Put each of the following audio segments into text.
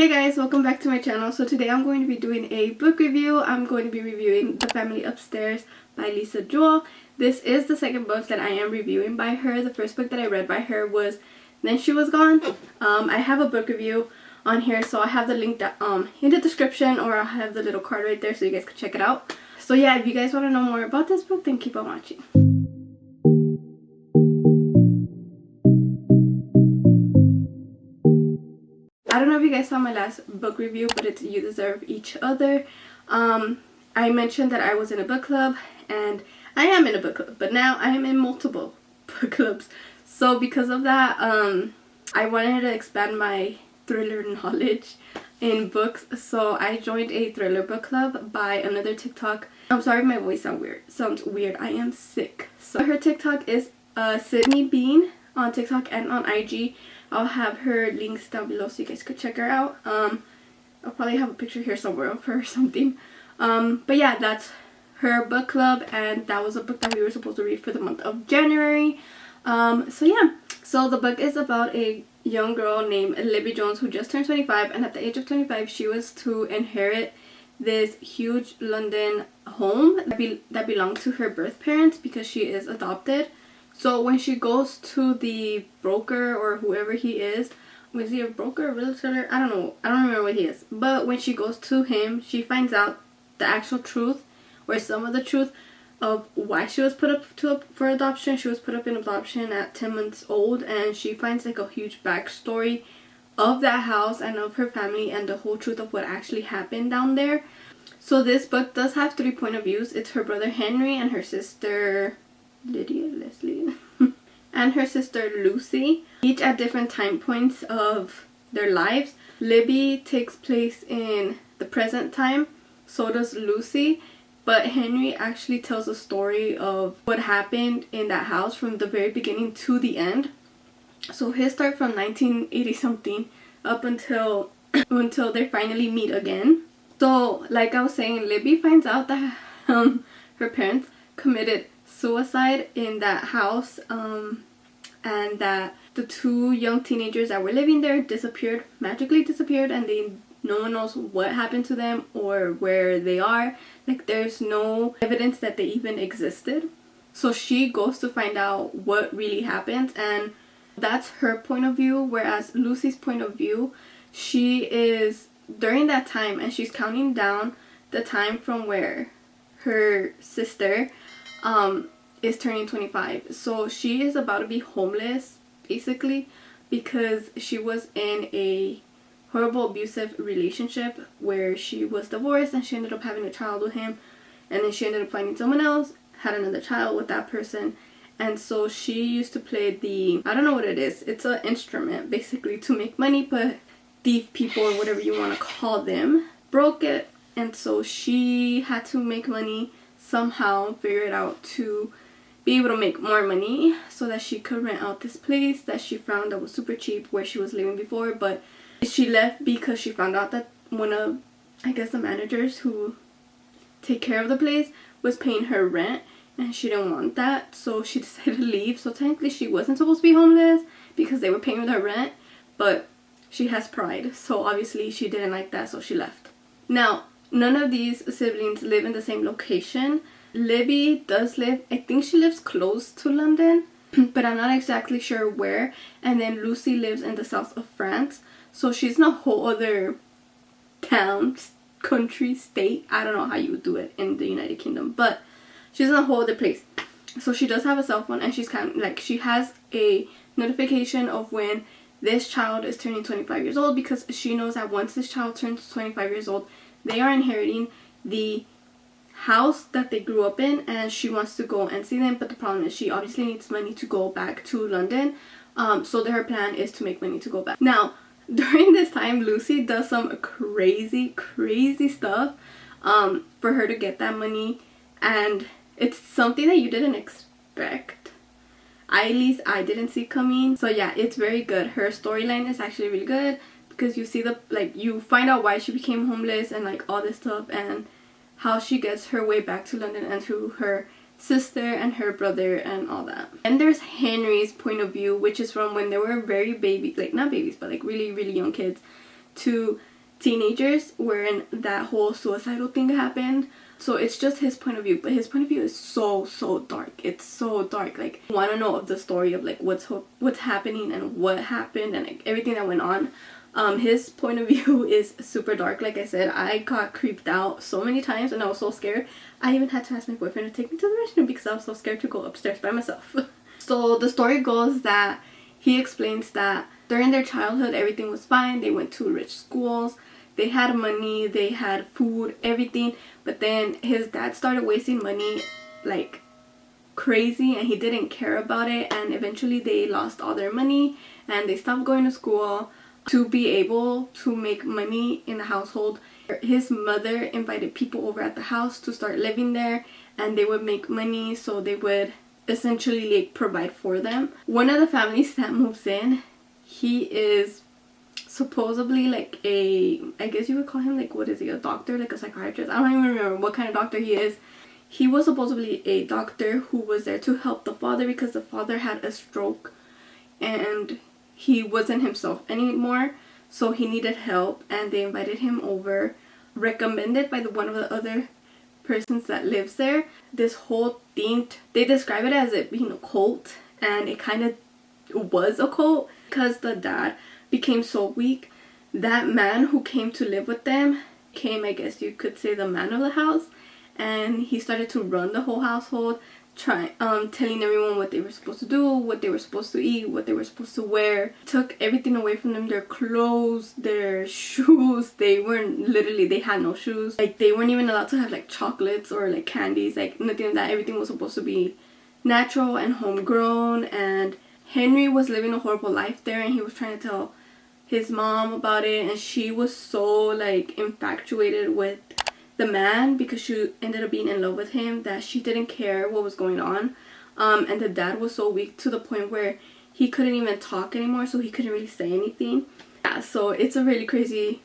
Hey guys, welcome back to my channel. So today I'm going to be doing a book review. I'm going to be reviewing The Family Upstairs by Jewell. This is the second book that I am reviewing by her. The first book that I read by her was Then She Was Gone. I have a book review on here, so I have the link in the description, or I'll have the little card right there so you guys can check it out. So yeah, if you guys want to know more about this book, then keep on watching. I don't know if you guys saw my last book review, but it's You Deserve Each Other. I mentioned that I was in a book club, and I am in a book club, but now I am in multiple book clubs. So because of that, I wanted to expand my thriller knowledge in books, so I joined a thriller book club by another TikTok. I'm sorry if my voice sounds weird. I am sick. So her TikTok is Sydney Bean on TikTok and on IG. I'll have her links down below so you guys could check her out. I'll probably have a picture here somewhere of her or something. But yeah, that's her book club, and that was a book that we were supposed to read for the month of January. So yeah, so the book is about a young girl named Libby Jones who just turned 25, and at the age of 25 she was to inherit this huge London home that belonged to her birth parents because she is adopted. So when she goes to the broker, or whoever he is he a broker or real seller? I don't know. I don't remember what he is. But when she goes to him, she finds out the actual truth, or some of the truth, of why she was put up for adoption. She was put up in adoption at 10 months old, and she finds like a huge backstory of that house and of her family and the whole truth of what actually happened down there. So this book does have 3 point of views. It's her brother Henry and her sister Leslie and her sister Lucy, each at different time points of their lives. Libby takes place in the present time, so does Lucy, but Henry actually tells a story of what happened in that house from the very beginning to the end. So his start from 1980 something up until they finally meet again. So like I was saying, Libby finds out that her parents committed suicide in that house, and that the 2 young teenagers that were living there magically disappeared, and no one knows what happened to them or where they are. Like, there's no evidence that they even existed. So she goes to find out what really happened, and that's her point of view. Whereas Lucy's point of view, she is during that time, and she's counting down the time from where her sister is turning 25. So she is about to be homeless basically, because she was in a horrible abusive relationship where she was divorced, and she ended up having a child with him, and then she ended up finding someone else, had another child with that person. And so she used to play I don't know what it is, it's an instrument basically to make money, but thief people, or whatever you want to call them, broke it, and so she had to make money somehow, figure it out to be able to make more money so that she could rent out this place that she found that was super cheap where she was living before. But she left because she found out that one of, I guess, the managers who take care of the place was paying her rent, and she didn't want that, so she decided to leave. So technically she wasn't supposed to be homeless because they were paying her rent, but she has pride, so obviously she didn't like that, so she left. Now, none of these siblings live in the same location. Libby does live, I think she lives close to London, but I'm not exactly sure where. And then Lucy lives in the south of France, so she's in a whole other town, country, state. I don't know how you would do it in the United Kingdom, but she's in a whole other place. So she does have a cell phone, and she's kind of like, she has a notification of when this child is turning 25 years old, because she knows that once this child turns 25 years old, they are inheriting the house that they grew up in, and she wants to go and see them. But the problem is she obviously needs money to go back to London, so her plan is to make money to go back. Now, during this time, Lucy does some crazy stuff for her to get that money, and it's something that you didn't expect. At least I didn't see coming. So yeah, it's very good. Her storyline is actually really good, because you see you find out why she became homeless and like all this stuff, and how she gets her way back to London, and through her sister and her brother and all that. And there's Henry's point of view, which is from when they were very baby, like not babies, but like really young kids, to teenagers wherein that whole suicidal thing happened. So it's just his point of view, but his point of view is so dark. It's so dark. Like, you want to know of the story of like what's happening and what happened and like everything that went on. His point of view is super dark. Like I said, I got creeped out so many times and I was so scared. I even had to ask my boyfriend to take me to the restroom because I was so scared to go upstairs by myself. So the story goes that he explains that during their childhood everything was fine. They went to rich schools, they had money, they had food, everything. But then his dad started wasting money like crazy and he didn't care about it, and eventually they lost all their money and they stopped going to school. To be able to make money in the household, his mother invited people over at the house to start living there, and they would make money so they would essentially like provide for them. One of the families that moves in, he is supposedly like I guess you would call him like, what is he, a doctor, like a psychiatrist? I don't even remember what kind of doctor he is. He was supposedly a doctor who was there to help the father because the father had a stroke and he wasn't himself anymore, so he needed help, and they invited him over, recommended by one of the other persons that lives there. This whole thing, they describe it as it being a cult, and it kind of was a cult because the dad became so weak. That man who came to live with them came, I guess you could say, the man of the house, and he started to run the whole household, telling everyone what they were supposed to do, what they were supposed to eat, what they were supposed to wear. Took everything away from them, their clothes, their shoes. They had no shoes. Like, they weren't even allowed to have like chocolates or like candies, like nothing like that. Everything was supposed to be natural and homegrown, and Henry was living a horrible life there, and he was trying to tell his mom about it, and she was so like infatuated with the man because she ended up being in love with him that she didn't care what was going on. And the dad was so weak to the point where he couldn't even talk anymore, so he couldn't really say anything. Yeah, so it's a really crazy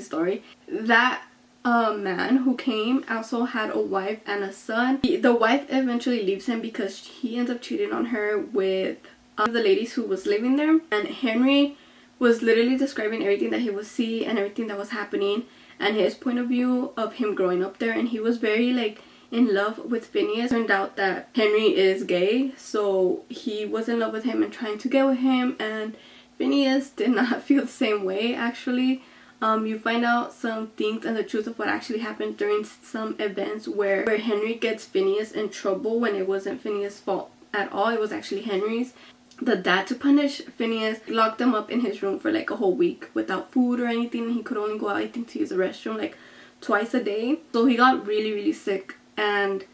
story. That man who came also had a wife and a son. The wife eventually leaves him because he ends up cheating on her with the ladies who was living there, and Henry was literally describing everything that he would see and everything that was happening and his point of view of him growing up there. And he was very like in love with Phineas. Turned out that Henry is gay, so he was in love with him and trying to get with him, and Phineas did not feel the same way actually. You find out some things and the truth of what actually happened during some events where Henry gets Phineas in trouble when it wasn't Phineas' fault at all. It was actually Henry's. The dad, to punish Phineas, locked him up in his room for like a whole week without food or anything. He could only go out, I think, to use the restroom like twice a day. So he got really sick, and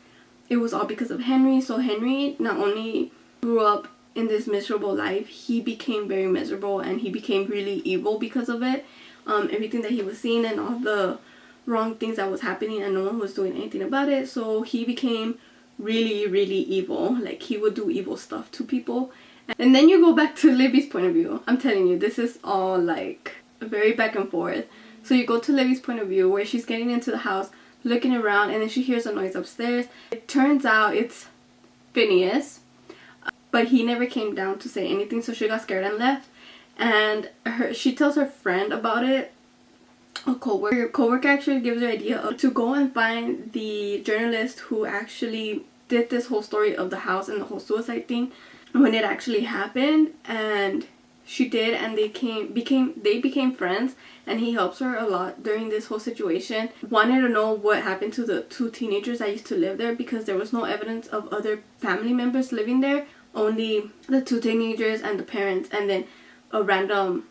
it was all because of Henry. So Henry not only grew up in this miserable life, he became very miserable, and he became really evil because of it. Everything that he was seeing and all the wrong things that was happening, and no one was doing anything about it. So he became really evil. Like, he would do evil stuff to people. And then you go back to Libby's point of view. I'm telling you, this is all like very back and forth. So you go to Libby's point of view where she's getting into the house, looking around, and then she hears a noise upstairs. It turns out it's Phineas, but he never came down to say anything, so she got scared and left. And she tells her friend about it. A co-worker actually gives her idea to go and find the journalist who actually did this whole story of the house and the whole suicide thing when it actually happened. And she did, and they became friends, and he helps her a lot during this whole situation. Wanted to know what happened to the two teenagers that used to live there, because there was no evidence of other family members living there, only the two teenagers and the parents, and then a random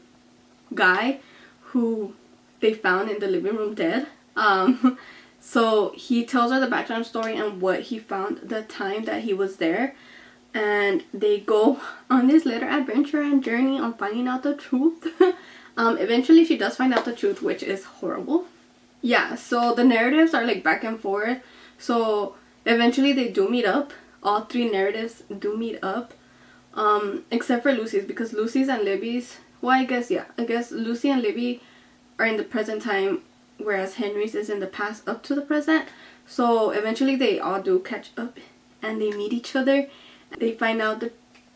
guy who they found in the living room dead. So he tells her the background story and what he found the time that he was there, and they go on this little adventure and journey on finding out the truth. Eventually she does find out the truth, which is horrible. Yeah, so the narratives are like back and forth. So eventually they do meet up. All three narratives do meet up, except for Lucy's, because Lucy's and Libby's, well, I guess Lucy and Libby are in the present time, whereas Henry's is in the past up to the present. So eventually they all do catch up and they meet each other. They find out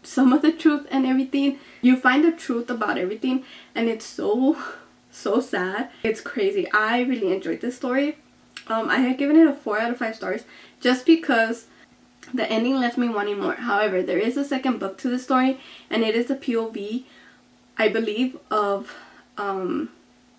some of the truth and everything. You find the truth about everything, and it's so so sad. It's crazy. I really enjoyed this story. I had given it a 4 out of 5 stars just because the ending left me wanting more. However, there is a second book to the story, and it is the POV, I believe, of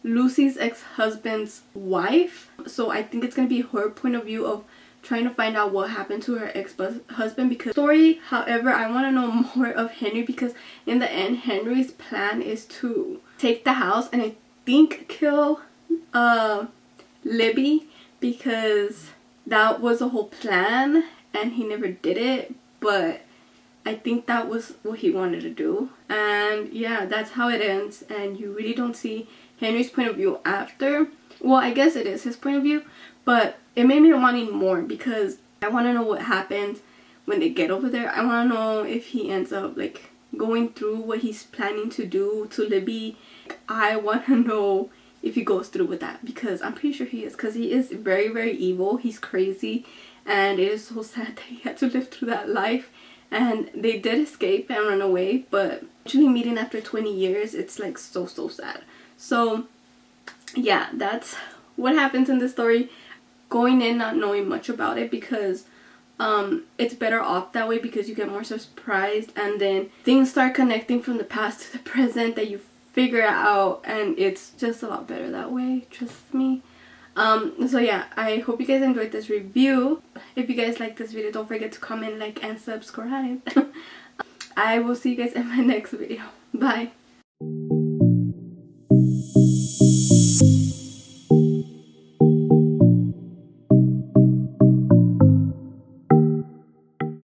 Lucy's ex-husband's wife. So I think it's going to be her point of view of trying to find out what happened to her ex-husband. Because story, however, I want to know more of Henry, because in the end Henry's plan is to take the house and I think kill Libby, because that was the whole plan and he never did it, but I think that was what he wanted to do. And yeah, that's how it ends, and you really don't see Henry's point of view after. Well, I guess it is his point of view, but it made me wanting more because I want to know what happens when they get over there. I want to know if he ends up like going through what he's planning to do to Libby. I want to know if he goes through with that, because I'm pretty sure he is, because he is very, very evil. He's crazy, and it is so sad that he had to live through that life. And they did escape and run away, but actually meeting after 20 years, it's like so sad. So yeah, that's what happens in the story. Going in not knowing much about it, because it's better off that way, because you get more surprised and then things start connecting from the past to the present that you figure out, and it's just a lot better that way, trust me. So yeah, I hope you guys enjoyed this review. If you guys like this video, don't forget to comment, like, and subscribe. I will see you guys in my next video. Bye.